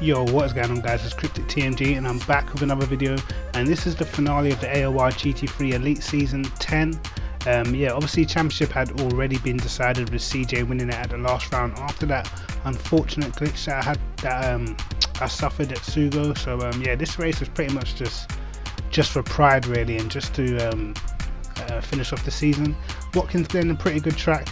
Yo, what is going on guys, it's Cryptic TMG and I'm back with another video, and this is the finale of the AOR GT3 Elite Season 10. Yeah, obviously championship had already been decided with CJ winning it at the last round after that unfortunate glitch that I had, that I suffered at Sugo. So yeah, this race was pretty much just for pride really, and just to finish off the season. Watkins Glen, a pretty good track.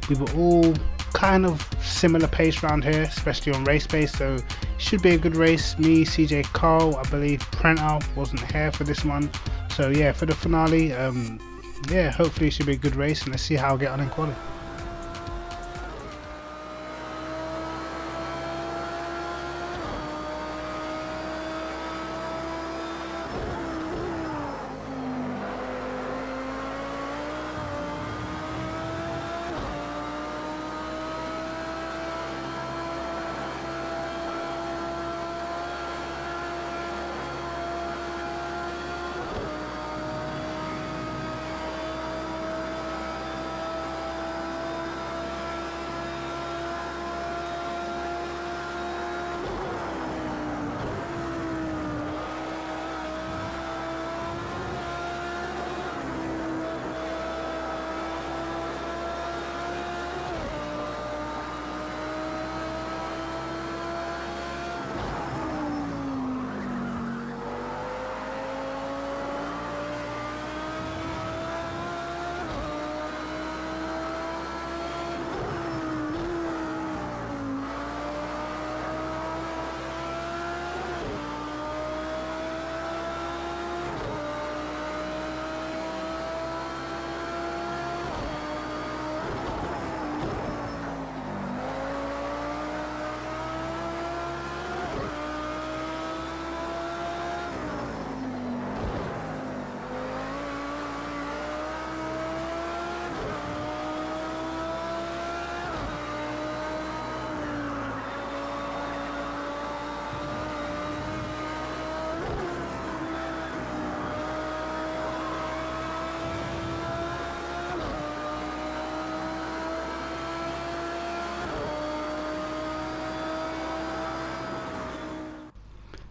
We were all kind of similar pace round here, especially on race pace, so it should be a good race. Me, CJ, Carl, I believe Prenta wasn't here for this one, so yeah, for the finale, yeah, hopefully it should be a good race, and let's see how I get on in quali.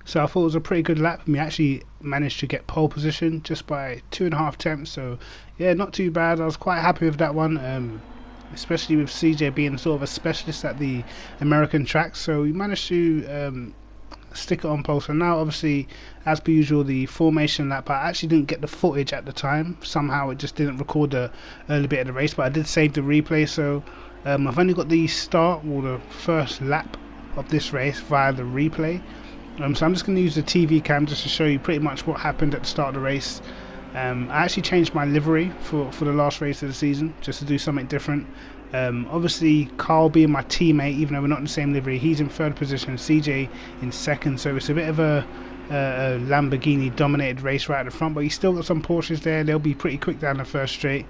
So I thought it was a pretty good lap. We actually managed to get pole position just by 2.5 attempts, so yeah, not too bad. I was quite happy with that one, especially with CJ being sort of a specialist at the American tracks, so we managed to stick it on pole. So now obviously, as per usual, the formation lap, I actually didn't get the footage at the time. Somehow it just didn't record the early bit of the race, but I did save the replay, so I've only got the start or the first lap of this race via the replay. So I'm just going to use the TV cam just to show you pretty much what happened at the start of the race. I actually changed my livery for the last race of the season, just to do something different. Obviously Carl being my teammate, even though we're not in the same livery, he's in third position, CJ in second, so it's a bit of a Lamborghini dominated race right at the front, but he's still got some Porsches there. They'll be pretty quick down the first straight.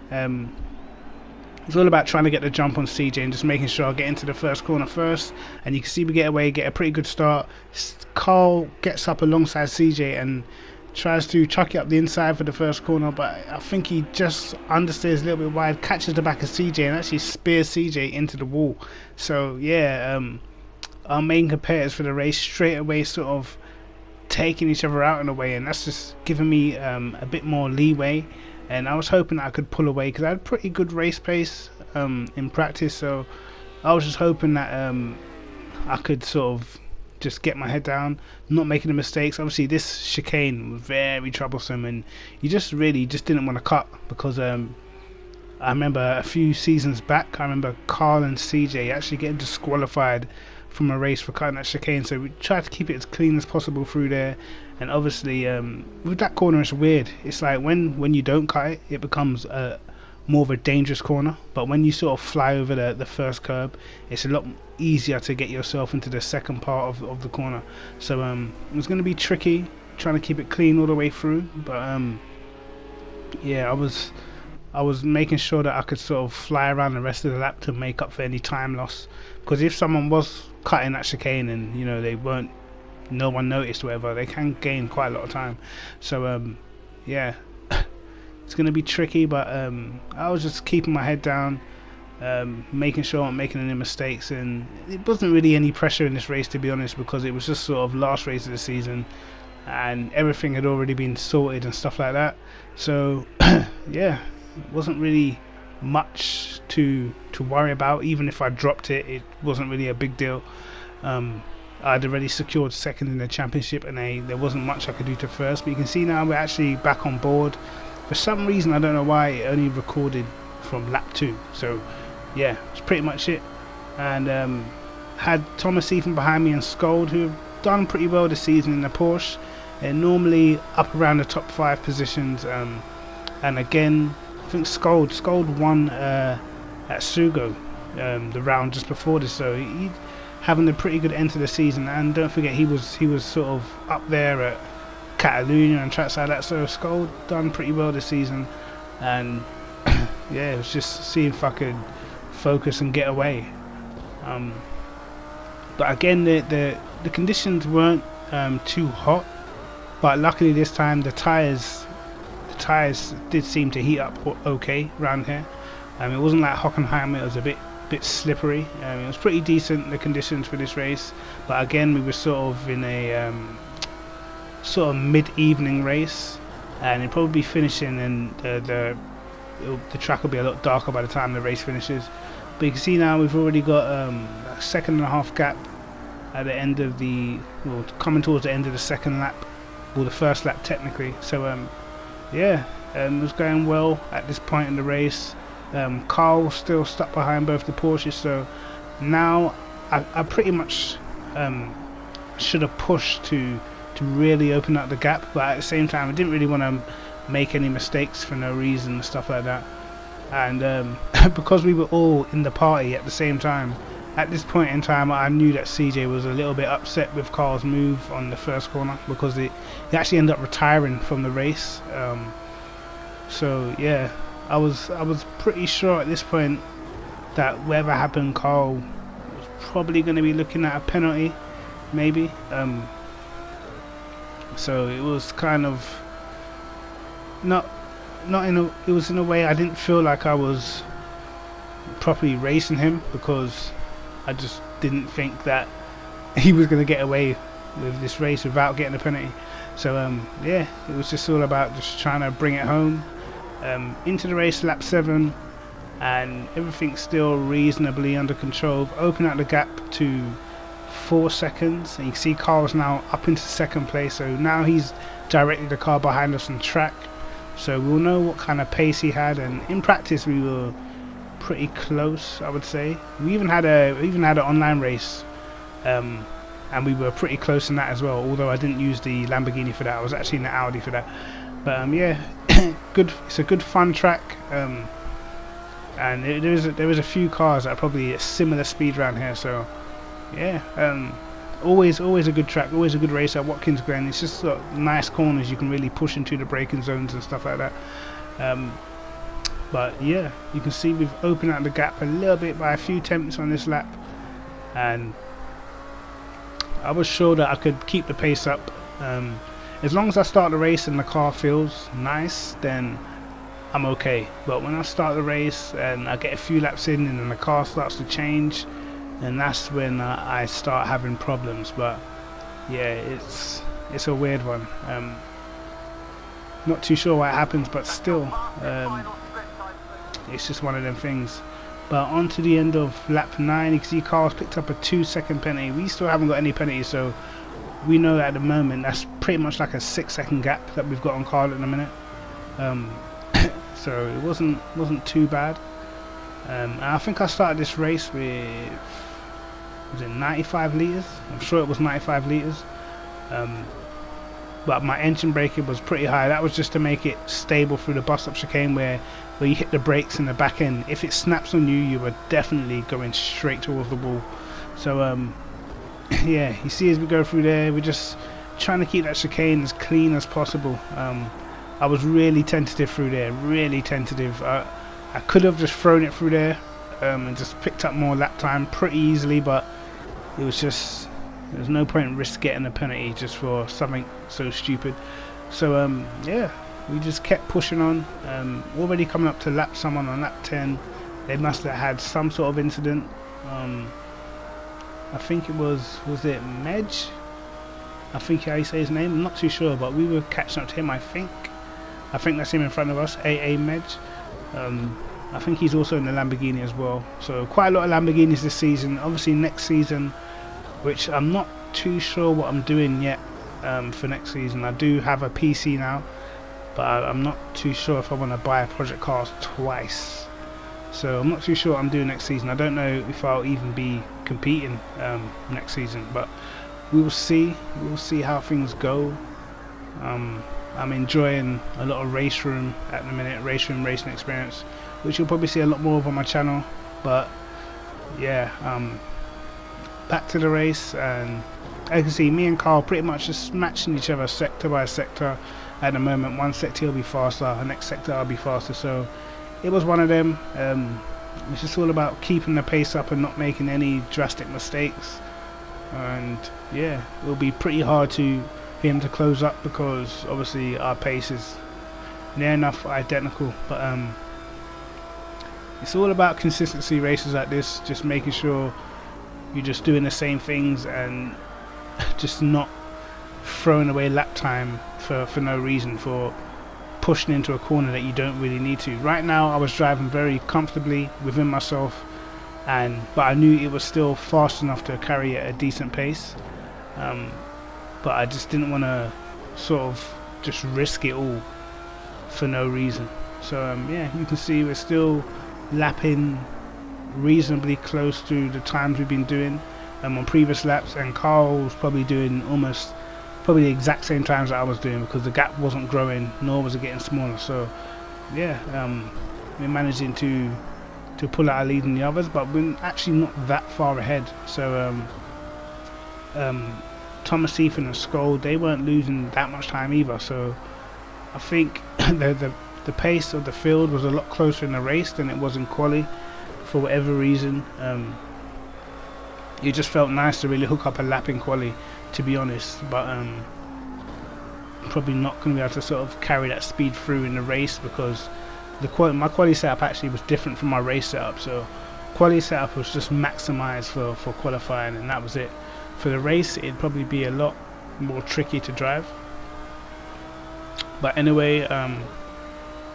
It's all about trying to get the jump on CJ and just making sure I get into the first corner first, and you can see we get away, get a pretty good start. Carl gets up alongside CJ and tries to chuck it up the inside for the first corner, but I think he just understeers a little bit wide, catches the back of CJ and actually spears CJ into the wall. So yeah, our main competitors for the race straight away sort of taking each other out in a way, and that's just giving me a bit more leeway. And I was hoping that I could pull away because I had pretty good race pace in practice, so I was just hoping that I could sort of just get my head down, not making the mistakes. Obviously this chicane was very troublesome, and you just really didn't want to cut, because I remember a few seasons back, I remember Carl and CJ actually getting disqualified from a race for cutting that chicane, so we tried to keep it as clean as possible through there. And obviously with that corner, it's weird, it's like when you don't cut it, it becomes more of a dangerous corner, but when you sort of fly over the first curb, it's a lot easier to get yourself into the second part of the corner. So it was going to be tricky trying to keep it clean all the way through, but yeah, I was making sure that I could sort of fly around the rest of the lap to make up for any time loss, because if someone was cutting that chicane and no one noticed or whatever, they can gain quite a lot of time. So yeah, it's gonna be tricky, but I was just keeping my head down, making sure I'm not making any mistakes, and it wasn't really any pressure in this race, to be honest, because it was just sort of last race of the season and everything had already been sorted and stuff like that. So yeah, it wasn't really much to worry about. Even if I dropped it, it wasn't really a big deal. I'd already secured second in the championship, and there wasn't much I could do to first. But you can see now we're actually back on board. For some reason, I don't know why, it only recorded from lap 2. So yeah, that's pretty much it. And had Thomas Ethan behind me and Scold, who have done pretty well this season in the Porsche. They're normally up around the top 5 positions. And again, I think Scold won at Sugo the round just before this, so he having a pretty good end to the season. And don't forget, he was sort of up there at Catalunya and tracks like that. So Scold done pretty well this season, and yeah, it was just seeing if I could focus and get away. But again, the conditions weren't too hot, but luckily this time the tires did seem to heat up okay around here. It wasn't like Hockenheim, it was a bit slippery. It was pretty decent, the conditions for this race, but again we were sort of in a sort of mid-evening race, and it'll probably be finishing, and the track will be a lot darker by the time the race finishes. But you can see now we've already got a second and a half gap at the end of the, well, coming towards the end of the second lap, or the first lap technically. So yeah, it was going well at this point in the race. Carl was still stuck behind both the Porsches, so now I pretty much should have pushed to really open up the gap, but at the same time I didn't really want to make any mistakes for no reason and stuff like that. And because we were all in the party at the same time, at this point in time I knew that CJ was a little bit upset with Carl's move on the first corner, because he actually ended up retiring from the race. So yeah, I was pretty sure at this point that whatever happened, Carl was probably going to be looking at a penalty, maybe. So it was kind of it was in a way I didn't feel like I was properly racing him, because I just didn't think that he was going to get away with this race without getting a penalty. So yeah, it was just all about just trying to bring it home. Into the race, lap 7, and everything's still reasonably under control. Open out the gap to 4 seconds, and you can see Carl's now up into second place, so now he's directly the car behind us on track, so we'll know what kind of pace he had. And in practice we were pretty close, I would say. We even had an online race, and we were pretty close in that as well, although I didn't use the Lamborghini for that. I was actually in the Audi for that. But yeah, good. It's a good fun track, and there was a few cars that are probably at similar speed around here. So yeah, always a good track, always a good race at Watkins Glen. It's just sort of nice corners, you can really push into the braking zones and stuff like that. But yeah, you can see we've opened out the gap a little bit by a few tenths on this lap, and I was sure that I could keep the pace up. As long as I start the race and the car feels nice, then I'm okay. But when I start the race and I get a few laps in and then the car starts to change, and that's when I start having problems. But yeah, it's a weird one. Not too sure what happens, but still, it's just one of them things. But on to the end of lap 9, you can see Carl's picked up a 2-second penalty. We still haven't got any penalties, so we know at the moment that's pretty much like a 6-second gap that we've got on Carl at the minute. So it wasn't too bad. And I think I started this race with, was it 95 litres? I'm sure it was 95 litres. But my engine braking was pretty high. That was just to make it stable through the bus-up chicane where you hit the brakes in the back end. If it snaps on you, you are definitely going straight towards the wall. So yeah, you see as we go through there, we're just trying to keep that chicane as clean as possible. I was really tentative through there, really tentative. I could have just thrown it through there and just picked up more lap time pretty easily, but it was just, there's no point in risk getting a penalty just for something so stupid. So yeah, we just kept pushing on. Already coming up to lap someone on lap 10, they must have had some sort of incident. I think it was it Medj? I think how you say his name, I'm not too sure, but we were catching up to him. I think that's him in front of us, AA Medj. I think he's also in the Lamborghini as well. So quite a lot of Lamborghinis this season. Obviously next season, which I'm not too sure what I'm doing yet for next season. I do have a PC now, but I'm not too sure if I want to buy Project Cars twice. So I'm not too sure what I'm doing next season. I don't know if I'll even be competing next season, but we will see. We will see how things go. I'm enjoying a lot of race room at the minute, racing experience, which you'll probably see a lot more of on my channel. But yeah, back to the race, and as you can see, me and Carl pretty much just matching each other sector by sector at the moment. One sector will be faster, the next sector I'll be faster. So it was one of them. It's just all about keeping the pace up and not making any drastic mistakes. And yeah, it will be pretty hard for him to close up, because obviously our pace is near enough identical. But it's all about consistency races like this, just making sure you're just doing the same things and just not throwing away lap time for no reason, for pushing into a corner that you don't really need to. Right now I was driving very comfortably within myself, but I knew it was still fast enough to carry at a decent pace, but I just didn't want to sort of just risk it all for no reason. So yeah, you can see we're still lapping reasonably close to the times we've been doing on previous laps, and Carl was probably doing probably the exact same times that I was doing, because the gap wasn't growing nor was it getting smaller. So yeah, we're managing to pull out a lead in the others, but we're actually not that far ahead. So Thomas Ethan and Skull, they weren't losing that much time either. So I think the pace of the field was a lot closer in the race than it was in quali, for whatever reason. It just felt nice to really hook up a lap in quali, to be honest, but probably not going to be able to sort of carry that speed through in the race, because my quali setup actually was different from my race setup. So quali setup was just maximized for qualifying, and that was it. For the race it'd probably be a lot more tricky to drive. But anyway,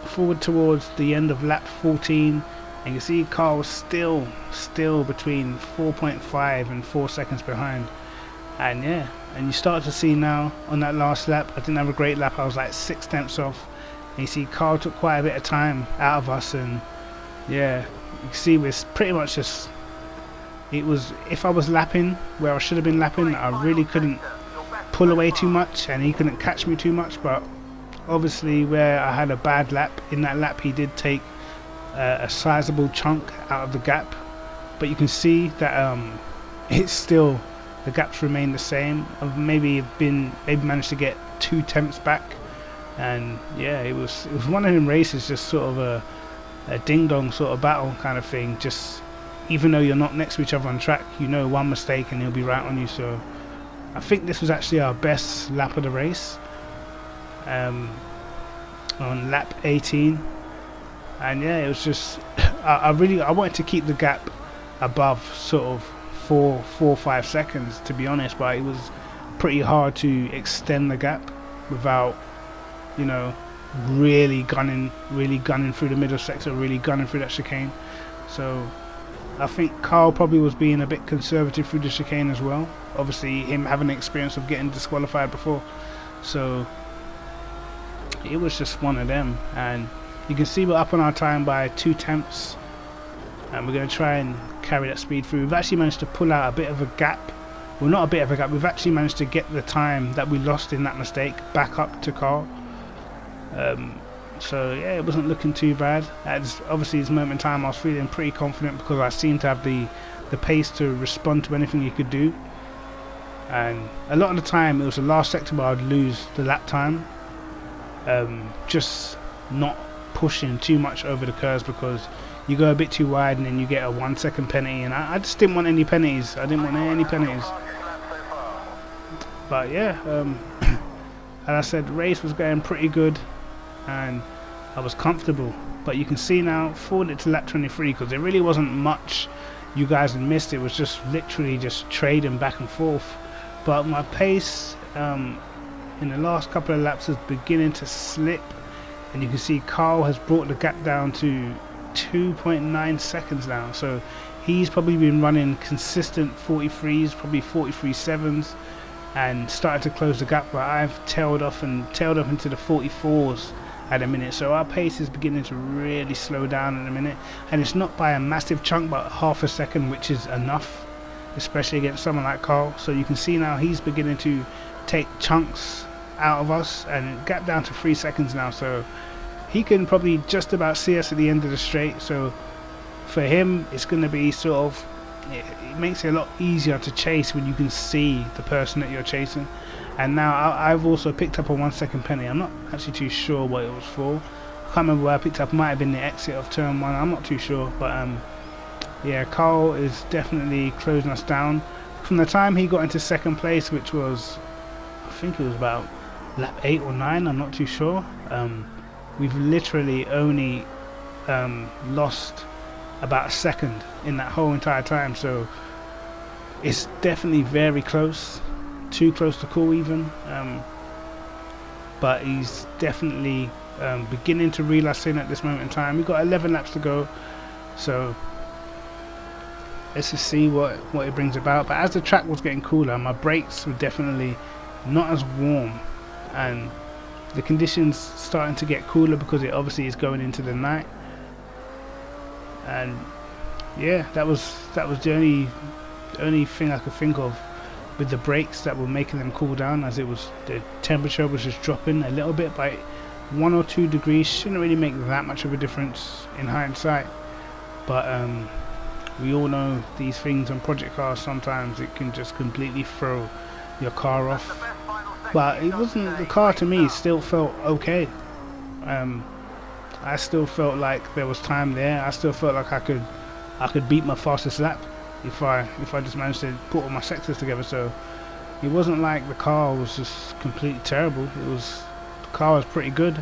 forward towards the end of lap 14, and you see Carl was still between 4.5 and 4 seconds behind. And yeah, and you start to see now on that last lap, I didn't have a great lap, I was like 6 tenths off, and you see Carl took quite a bit of time out of us. And yeah, you can see we're pretty much just, it was, if I was lapping where I should have been lapping, I really couldn't pull away too much and he couldn't catch me too much. But obviously where I had a bad lap, in that lap he did take a sizable chunk out of the gap, but you can see that it's still, the gaps remain the same. I've maybe managed to get 2 tenths back. And yeah, it was one of them races, just sort of a ding dong sort of battle kind of thing. Just even though you're not next to each other on track, you know, one mistake and he'll be right on you. So I think this was actually our best lap of the race, on lap 18. And yeah, it was just I wanted to keep the gap above sort of 4 or 5 seconds, to be honest, but it was pretty hard to extend the gap without, you know, really gunning through the middle sector, really gunning through that chicane. So I think Carl probably was being a bit conservative through the chicane as well, obviously him having the experience of getting disqualified before. So it was just one of them, and you can see we're up on our time by 2 tenths, and we're going to try and carry that speed through. We've actually managed to pull out a bit of a gap, well, not a bit of a gap, we've actually managed to get the time that we lost in that mistake back up to Carl. So yeah, it wasn't looking too bad. Obviously this moment in time I was feeling pretty confident, because I seemed to have the pace to respond to anything you could do. And a lot of the time it was the last sector where I'd lose the lap time, just not pushing too much over the curves, because you go a bit too wide and then you get a 1 second penalty, and I just didn't want any penalties. I didn't want any penalties. But yeah, as I said, the race was going pretty good, and I was comfortable. But you can see now, forward it to lap 23, because there really wasn't much you guys had missed. It was just literally just trading back and forth. But my pace in the last couple of laps is beginning to slip, and you can see Carl has brought the gap down to 2.9 seconds now. So he's probably been running consistent 43s, probably 43.7s, and started to close the gap, but I've tailed off into the 44s at a minute. So our pace is beginning to really slow down in a minute, and it's not by a massive chunk, but half a second, which is enough, especially against someone like Carl. So you can see now he's beginning to take chunks out of us, and gap down to 3 seconds now, so he can probably just about see us at the end of the straight. So for him, it's going to be sort of, it makes it a lot easier to chase when you can see the person that you're chasing. And now I've also picked up a 1 second penalty. I'm not actually too sure what it was for. I can't remember where I picked up. Might have been the exit of turn 1. I'm not too sure, but yeah, Carl is definitely closing us down. From the time he got into second place, which was, I think it was about lap 8 or 9, I'm not too sure, we've literally only lost about a second in that whole entire time. So it's definitely very close, too close to call even, but he's definitely beginning to reel us in at this moment in time. We've got 11 laps to go, so let's just see what it brings about. But as the track was getting cooler, my brakes were definitely not as warm, and the conditions starting to get cooler because it obviously is going into the night. And yeah, that was the only thing I could think of with the brakes that were making them cool down, as it was, the temperature was just dropping a little bit by 1 or 2 degrees. Shouldn't really make that much of a difference in hindsight, but we all know these things on project cars, sometimes it can just completely throw your car off. But it wasn't, the car to me still felt okay. I still felt like there was time there. I still felt like I could beat my fastest lap if I just managed to put all my sectors together. So it wasn't like the car was just completely terrible. The car was pretty good.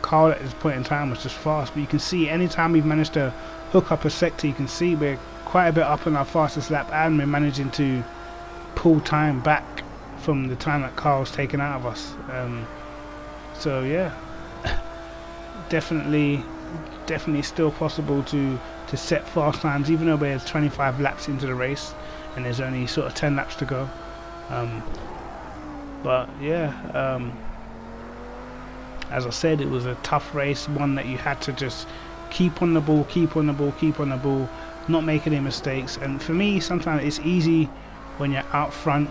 Car at this point in time was just fast, but you can see anytime we've managed to hook up a sector, you can see we're quite a bit up on our fastest lap, and we're managing to pull time back from the time that Carl's taken out of us. So yeah, definitely still possible to set fast times, even though we're 25 laps into the race and there's only sort of 10 laps to go. But yeah, as I said, it was a tough race, one that you had to just keep on the ball, not make any mistakes. And for me, sometimes it's easy when you're out front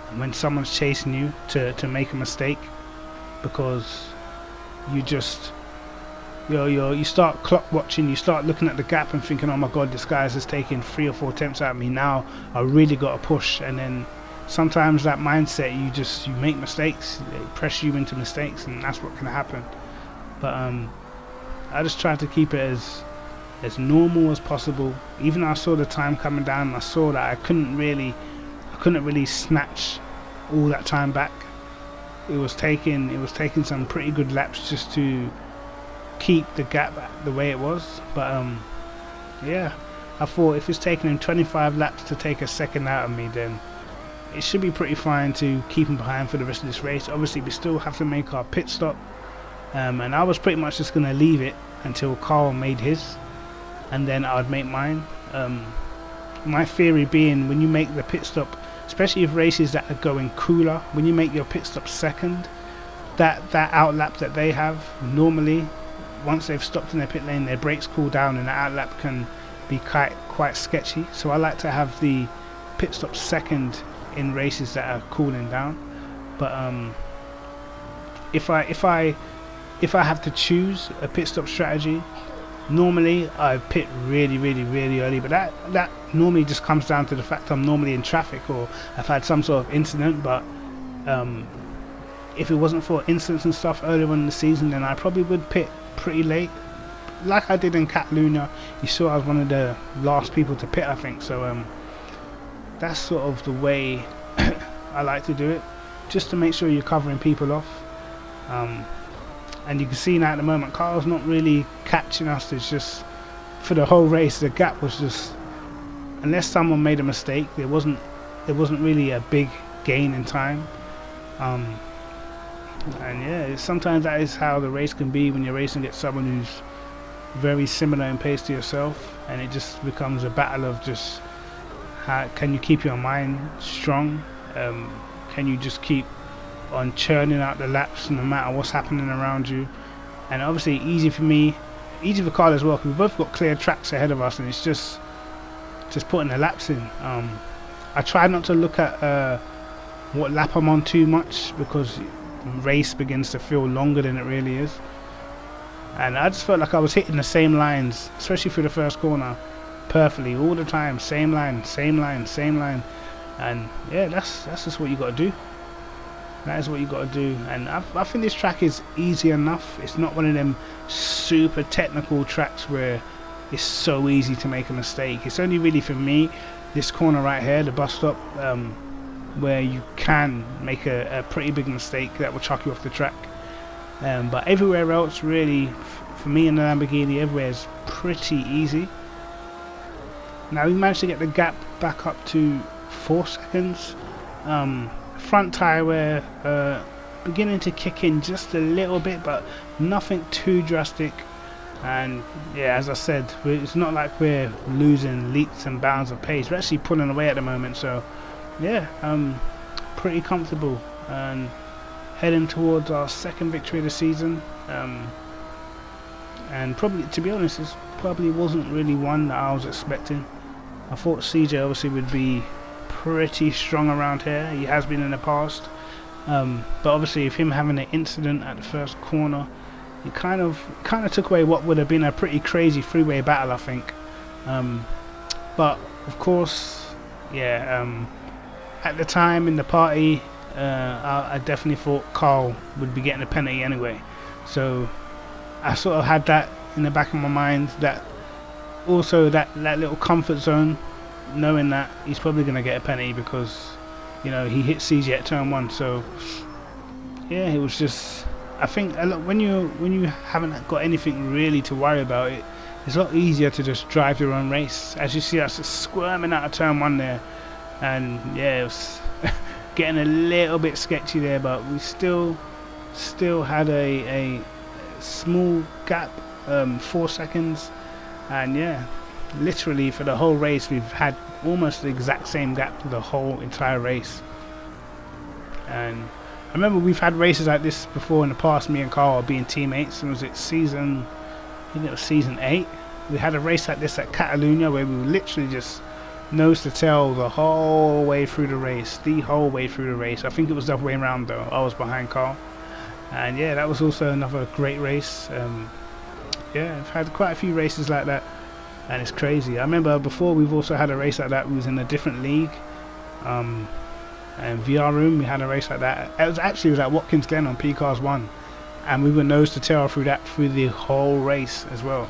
and when someone's chasing you to make a mistake, because you just you start clock watching, you start looking at the gap and thinking, oh my god, this guy's just taking 3 or 4 attempts at me, now I really got to push. And then sometimes that mindset, you make mistakes, it pressures you into mistakes, and that's what can happen. But I just tried to keep it as normal as possible. Even though I saw the time coming down, I saw that I couldn't really snatch all that time back. It was taking some pretty good laps just to keep the gap the way it was. But yeah, I thought if it's taking him 25 laps to take a second out of me, then it should be pretty fine to keep him behind for the rest of this race. Obviously we still have to make our pit stop, and I was pretty much just going to leave it until Carl made his, and then I'd make mine. My theory being, when you make the pit stop, especially if races that are going cooler, when you make your pit stop second, that outlap that they have, normally once they've stopped in their pit lane, their brakes cool down, and the outlap can be quite sketchy. So I like to have the pit stop second in races that are cooling down. But if I have to choose a pit stop strategy, normally I pit really early, but that normally just comes down to the fact I'm normally in traffic or I've had some sort of incident. But if it wasn't for incidents and stuff earlier on in the season, then I probably would pit pretty late, like I did in Catalunya. You saw I was one of the last people to pit, I think. So that's sort of the way I like to do it, just to make sure you're covering people off. and you can see now at the moment Carl's not really catching us. It's just for the whole race the gap was just, unless someone made a mistake, there wasn't really a big gain in time. And yeah, sometimes that is how the race can be when you're racing against someone who's very similar in pace to yourself, and it just becomes a battle of just how can you keep your mind strong, can you just keep on churning out the laps no matter what's happening around you. And obviously easy for me, easy for Carl as well, because we both got clear tracks ahead of us, and it's just putting the laps in. I try not to look at what lap I'm on too much, because the race begins to feel longer than it really is. And I just felt like I was hitting the same lines, especially through the first corner, perfectly all the time. Same line, same line, same line. And yeah, that's just what you got to do. That is what you got to do. And I think this track is easy enough. It's not one of them super technical tracks where it's so easy to make a mistake. It's only really for me this corner right here, the bus stop, where you can make a pretty big mistake that will chuck you off the track. But everywhere else, really, for me in the Lamborghini, everywhere is pretty easy. Now we managed to get the gap back up to 4 seconds. Front tyre wear beginning to kick in just a little bit, but nothing too drastic. And yeah, as I said, it's not like we're losing leaps and bounds of pace. We're actually pulling away at the moment, so yeah, pretty comfortable and heading towards our second victory of the season. And probably, to be honest, this probably wasn't really one that I was expecting. I thought CJ obviously would be pretty strong around here. He has been in the past, but obviously with him having an incident at the first corner, it kind of took away what would have been a pretty crazy freeway battle, I think. But of course, yeah, at the time in the party, I definitely thought Carl would be getting a penalty anyway, so I sort of had that in the back of my mind, that also that little comfort zone, knowing that he's probably going to get a penalty because, you know, he hit CJ at turn 1. So yeah, it was just, I think when you haven't got anything really to worry about, it's a lot easier to just drive your own race. As you see us just squirming out of turn 1 there, and yeah, it was getting a little bit sketchy there, but we still had a small gap, 4 seconds. And yeah, literally for the whole race we've had almost the exact same gap for the whole entire race. And I remember we've had races like this before in the past, me and Carl being teammates, and was it season, I think it was season 8, we had a race like this at Catalunya where we were literally just nose to tail the whole way through the race. I think it was the other way around though, I was behind Carl. And yeah, that was also another great race. Yeah, I've had quite a few races like that, and it's crazy. I remember before we've also had a race like that. We was in a different league, and VR Room, we had a race like that. It was at Watkins Glen on P-Cars 1, and we were nose to tail through the whole race as well.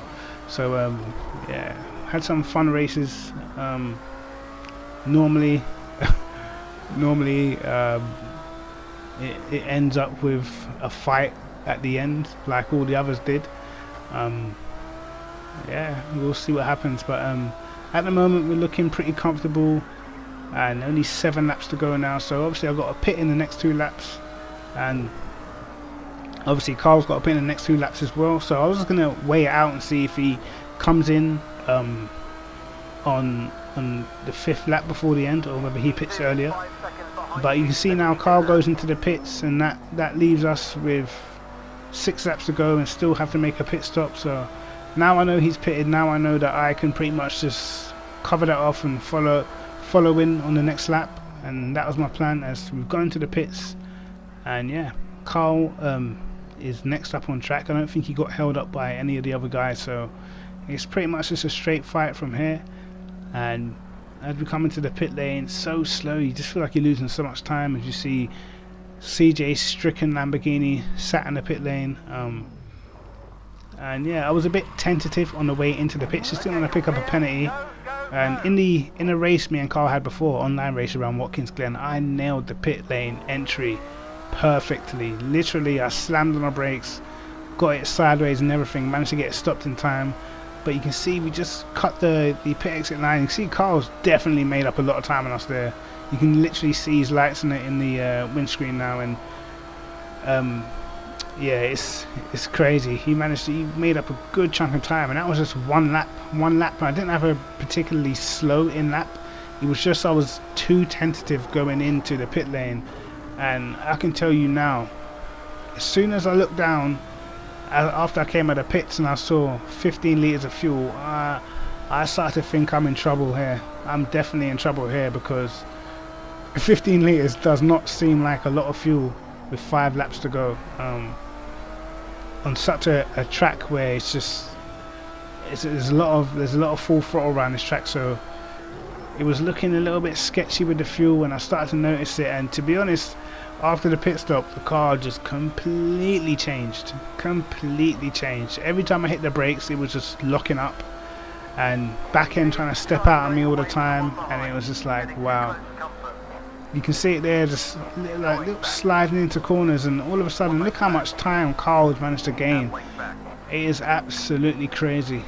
So yeah, had some fun races. Normally it ends up with a fight at the end, like all the others did. Yeah, we'll see what happens, but at the moment we're looking pretty comfortable, and only 7 laps to go now. So obviously I've got a pit in the next 2 laps, and obviously Carl's got a pit in the next 2 laps as well. So I was just gonna weigh it out and see if he comes in on the 5th lap before the end, or whether he pits earlier. But you can see now Carl goes into the pits, and that leaves us with 6 laps to go and still have to make a pit stop. So now I know he's pitted, now I know that I can pretty much just cover that off and follow in on the next lap. And that was my plan as we've gone into the pits. And yeah, Carl is next up on track. I don't think he got held up by any of the other guys, so it's pretty much just a straight fight from here. And as we come into the pit lane, so slow, you just feel like you're losing so much time as you see CJ's stricken Lamborghini sat in the pit lane. And yeah, I was a bit tentative on the way into the pits, just didn't want to pick up a penalty. And in a race me and Carl had before, online race around Watkins Glen, I nailed the pit lane entry perfectly. Literally, I slammed on my brakes, got it sideways and everything, managed to get it stopped in time. But you can see we just cut the pit exit line. You can see Carl's definitely made up a lot of time on us there. You can literally see his lights in the windscreen now, and yeah, it's crazy. He made up a good chunk of time, and that was just one lap. I didn't have a particularly slow in lap. It was just I was too tentative going into the pit lane, and I can tell you now, as soon as I looked down after I came out of the pits and I saw 15 litres of fuel, I started to think I'm in trouble here. I'm definitely in trouble here, because 15 litres does not seem like a lot of fuel with 5 laps to go on such a track where it's just there's a lot of full throttle around this track. So it was looking a little bit sketchy with the fuel, and I started to notice it. And to be honest, after the pit stop, the car just completely changed. Every time I hit the brakes, it was just locking up, and back end trying to step out on me all the time, and it was just like, wow. You can see it there, just like sliding into corners, and all of a sudden, look how much time Carl's managed to gain. It is absolutely crazy.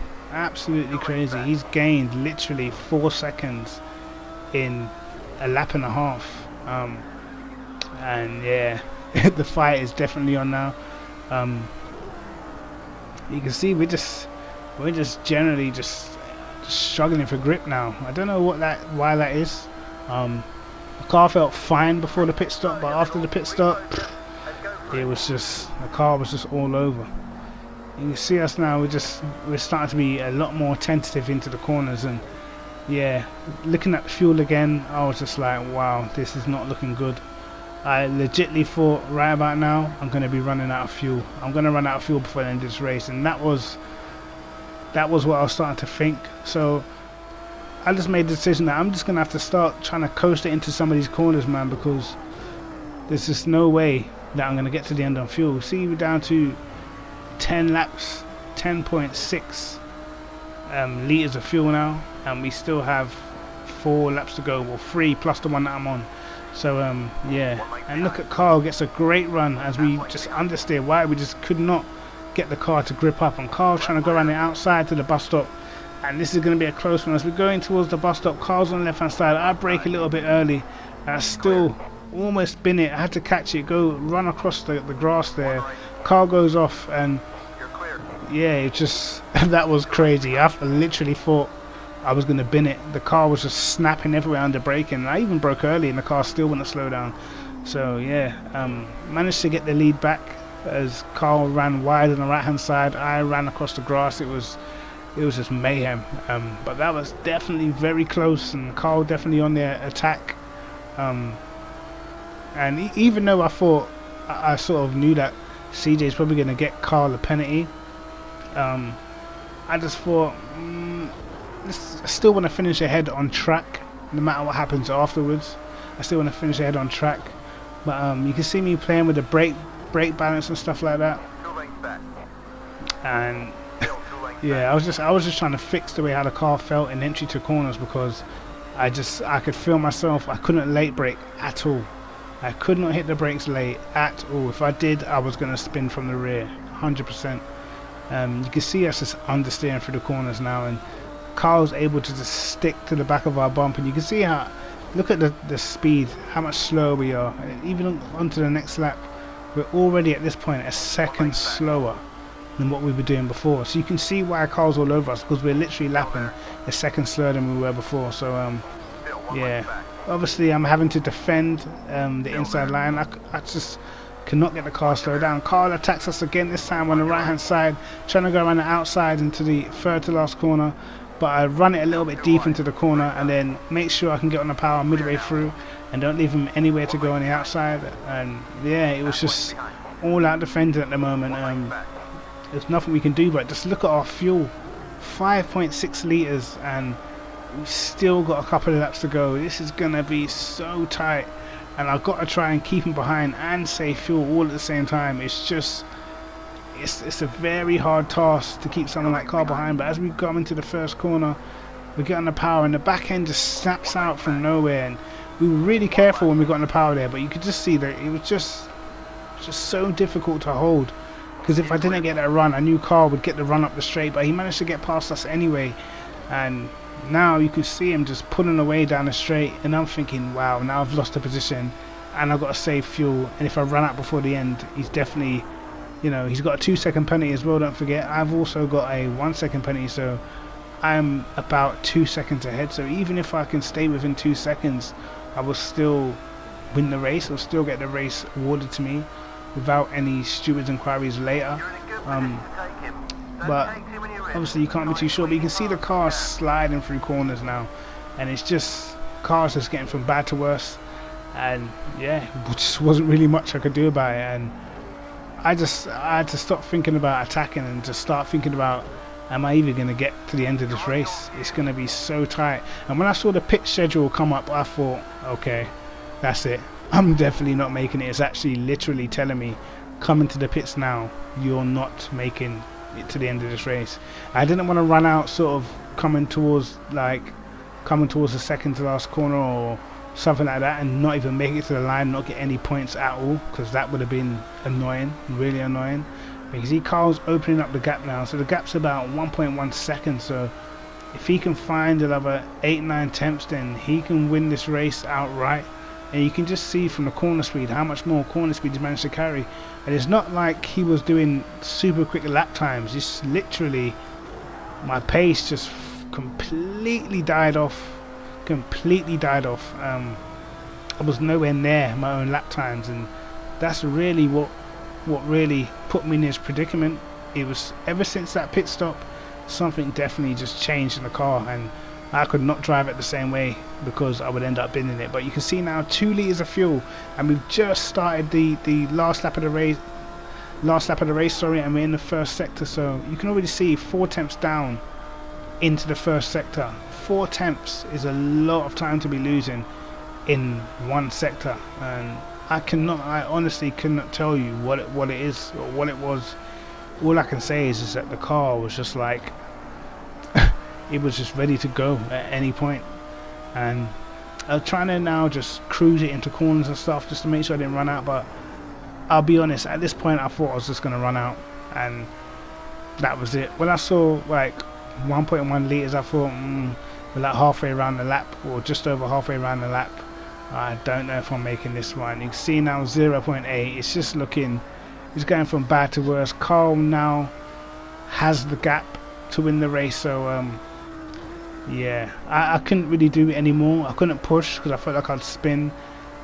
He's gained literally 4 seconds in a lap and a half. And yeah, the fight is definitely on now. You can see we're just generally just struggling for grip now. I don't know why that is. The car felt fine before the pit stop, but after the pit stop, it was just, the car was just all over. You can see us now, we're starting to be a lot more tentative into the corners, and yeah, looking at the fuel again, I was just like, wow, this is not looking good. I legitimately thought right about now I'm going to be running out of fuel. I'm going to run out of fuel before the end of this race, and that was what I was starting to think. So I just made the decision that I'm just going to have to start trying to coast it into some of these corners, man, because there's just no way that I'm going to get to the end on fuel. See, we're down to 10 laps, 10.6 litres of fuel now, and we still have 4 laps to go, well 3 plus the one that I'm on. So yeah, and look at Carl gets a great run as we just understeer. Why we just could not get the car to grip up, and Carl's trying to go around the outside to the bus stop, and this is going to be a close one as we're going towards the bus stop. Carl's on the left hand side. I brake a little bit early, and I still almost bin it. I had to catch it, run across the grass there. Carl goes off, and yeah, it just that was crazy. I literally thought I was going to bin it. The car was just snapping everywhere under braking. I even broke early and the car still wouldn't slow down. So yeah, managed to get the lead back as Carl ran wide on the right hand side. I ran across the grass. It was just mayhem. But that was definitely very close, and Carl definitely on their attack. And even though I thought I sort of knew that CJ's probably going to get Carl a penalty, I just thought I still want to finish ahead on track, no matter what happens afterwards. I still want to finish ahead on track, but you can see me playing with the brake balance and stuff like that. And yeah, I was just trying to fix the way how the car felt in entry to corners, because I could feel myself. I couldn't late brake at all. I could not hit the brakes late at all. If I did, I was going to spin from the rear, 100%. You can see us just understeering through the corners now, and Carl's able to just stick to the back of our bump, and you can see how, look at the speed, how much slower we are. Even onto the next lap, we're already at this point a second slower than what we were doing before. So you can see why Carl's all over us, because we're literally lapping a second slower than we were before. So yeah, obviously I'm having to defend the inside line. I just cannot get the car slowed down. Carl attacks us again, this time on the right hand side, trying to go around the outside into the third to last corner, but I run it a little bit deep into the corner and then make sure I can get on the power midway through and don't leave him anywhere to go on the outside. And yeah, it was just all out defending at the moment. There's nothing we can do but just look at our fuel, 5.6 litres, and we've still got a couple of laps to go. This is gonna be so tight, and I've got to try and keep him behind and save fuel all at the same time. It's just it's a very hard task to keep someone like Carl behind. But as we come into the first corner, we get on the power and the back end just snaps out from nowhere, and we were really careful when we got on the power there, but you could just see that it was just so difficult to hold, because if I didn't get that run, I knew Carl would get the run up the straight, but he managed to get past us anyway. And now you can see him just pulling away down the straight, and I'm thinking, wow, now I've lost the position and I've got to save fuel, and if I run out before the end, he's definitely, you know, he's got a 2-second penalty as well, don't forget. I've also got a 1-second penalty, so I'm about 2 seconds ahead. So even if I can stay within 2 seconds, I will still win the race, or still get the race awarded to me without any stupid inquiries later. But obviously you can't be too sure, but you can see the car sliding through corners now, and it's just cars just getting from bad to worse. And yeah, just wasn't really much I could do about it, and I had to stop thinking about attacking and just start thinking about, am I even going to get to the end of this race? It's going to be so tight. And when I saw the pit schedule come up, I thought, okay, that's it, I'm definitely not making it. It's actually literally telling me, come into the pits now, you're not making it to the end of this race. I didn't want to run out sort of coming towards the second to last corner or something like that and not even make it to the line, not get any points at all, because that would have been annoying, really annoying. But you see Carl's opening up the gap now, so the gap's about 1.1 seconds, so if he can find another 8-9 tenths, then he can win this race outright. And you can just see from the corner speed how much more corner speed he's managed to carry, and it's not like he was doing super quick lap times. It's literally, my pace just completely died off. I was nowhere near my own lap times, and that's really what really put me in this predicament. It was ever since that pit stop, something definitely just changed in the car, and I could not drive it the same way because I would end up binning it. But you can see now 2 liters of fuel, and we've just started the last lap of the race, and we're in the first sector. So you can already see 4 tenths down into the first sector. 4 tenths is a lot of time to be losing in one sector, and I honestly cannot tell you what it is or what it was. All I can say is that the car was just like it was just ready to go at any point, and I was trying to now just cruise it into corners and stuff just to make sure I didn't run out. But I'll be honest, at this point I thought I was just going to run out, and that was it. When I saw like 1.1 litres, I thought we're like halfway around the lap, or just over halfway around the lap. I don't know if I'm making this one. You can see now 0.8. It's just looking, it's going from bad to worse. Carl now has the gap to win the race, so yeah, I couldn't really do it anymore. I couldn't push because I felt like I'd spin,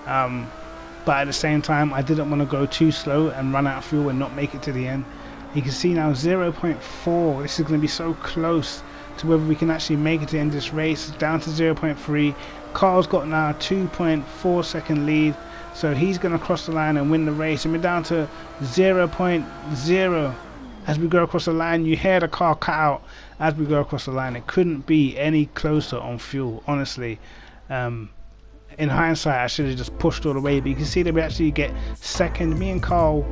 but at the same time I didn't want to go too slow and run out of fuel and not make it to the end. You can see now 0.4. This is going to be so close to whether we can actually make it to the end of this race. It's down to 0.3. Carl's got now a 2.4 second lead, so he's going to cross the line and win the race, and we're down to 0.0. As we go across the line, you hear the car cut out as we go across the line. It couldn't be any closer on fuel, honestly. In hindsight, I should have just pushed all the way, but you can see that we actually get second. Me and Carl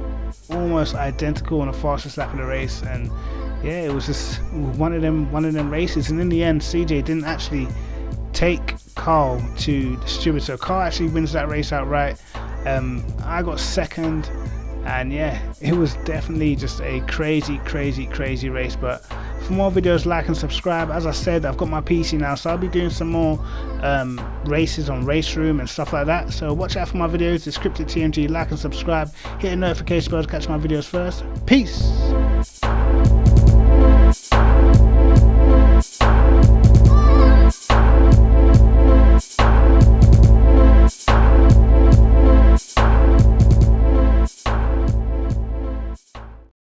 almost identical on the fastest lap of the race, and yeah, it was just one of them races. And in the end, CJ didn't actually take Carl to the steward, so Carl actually wins that race outright. I got second, and yeah, it was definitely just a crazy race. But for more videos, like and subscribe. As I said, I've got my PC now, so I'll be doing some more races on Race Room and stuff like that, so watch out for my videos. It's Scripted TMG. Like and subscribe, hit the notification bell to catch my videos first. Peace.